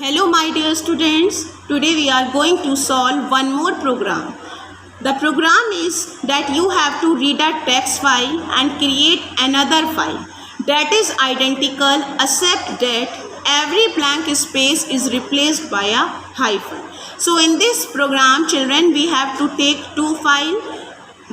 Hello my dear students, today we are going to solve one more program. The program is that you have to read a text file and create another file that is identical except that every blank space is replaced by a hyphen. So in this program children, we have to take two files.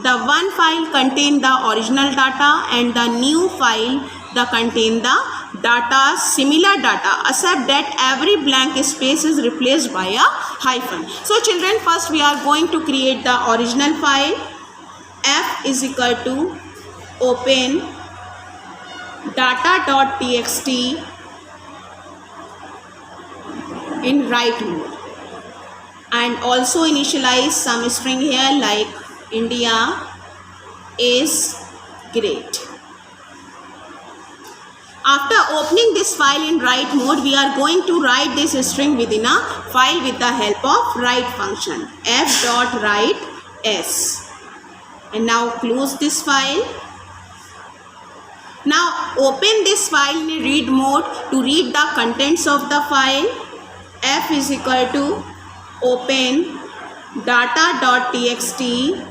The one file contain the original data and the new file contain the data, similar data, except that every blank space is replaced by a hyphen. So children, first we are going to create the original file. F is equal to open data.txt in write mode and also initialize some string here like India is great. After opening this file in write mode, we are going to write this string within a file with the help of write function f.write s. And now close this file. Now open this file in read mode to read the contents of the file. F is equal to open data.txt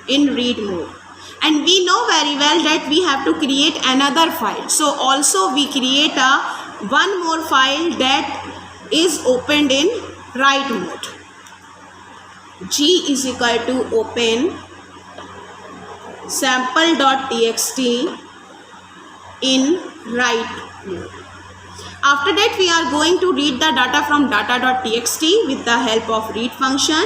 in read mode. And we know very well that we have to create another file. So also we create one more file that is opened in write mode. G is equal to open sample.txt in write mode. After that we are going to read the data from data.txt with the help of read function.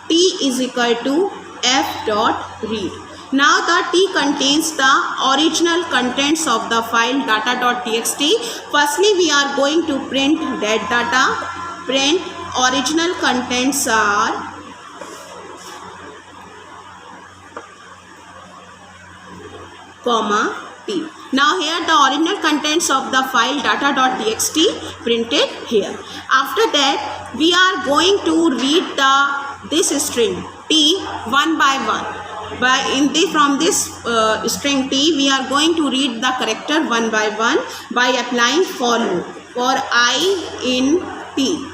T is equal to f.read. Now the T contains the original contents of the file data.txt. Firstly we are going to print that data. Print original contents are comma T. Now here the original contents of the file data.txt printed here. After that we are going to read this string T one by one. From this string T we are going to read the character one by one by applying for loop for I in T.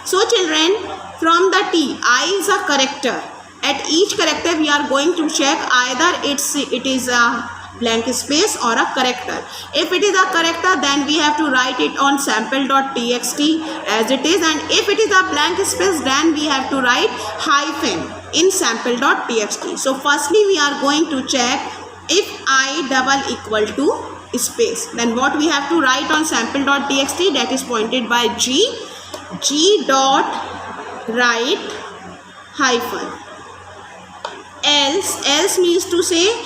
So children, from the T, I is a character. At each character we are going to check either it is a blank space or a character. If it is a character, then we have to write it on sample.txt as it is, and if it is a blank space, then we have to write hyphen in sample.txt. So firstly we are going to check if I double equal to space, then what we have to write on sample.txt, that is pointed by G dot write hyphen. Else means to say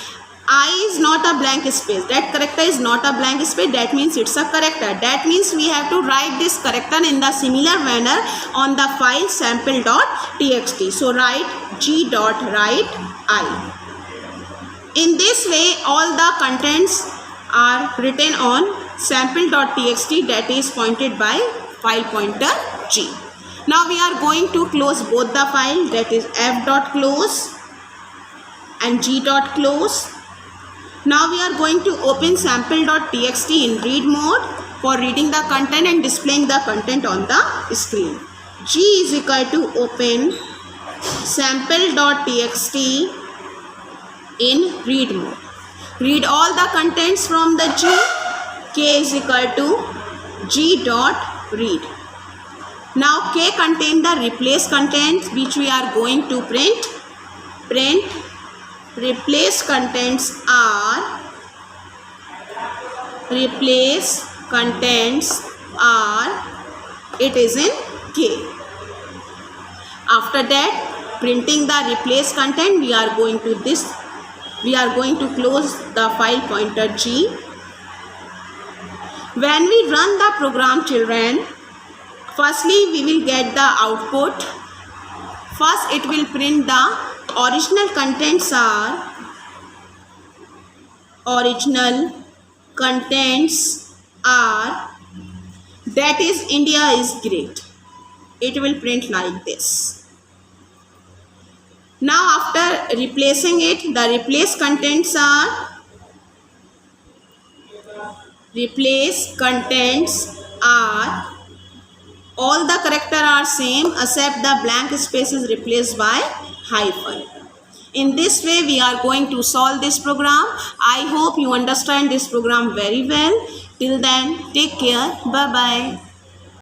I is not a blank space, that character is not a blank space, that means it's a character. That means we have to write this character in the similar manner on the file sample.txt. So write G dot write I. In this way all the contents are written on sample.txt, that is pointed by file pointer G. Now we are going to close both the file, that is f dot close and G dot close. Now we are going to open sample.txt in read mode for reading the content and displaying the content on the screen. G is equal to open sample.txt in read mode. Read all the contents from the G. K is equal to G dot read. Now K contain the replace contents which we are going to print. Print replace contents are it is in K. After that printing the replace content we are going to close the file pointer G. When we run the program children, firstly we will get the output. First it will print the original contents are that is India is great. It will print like this. Now after replacing it, the replace contents are are all the character are same except the blank space is replaced by hyphen. In this way we are going to solve this program. I hope you understand this program very well. Till then, take care. Bye bye.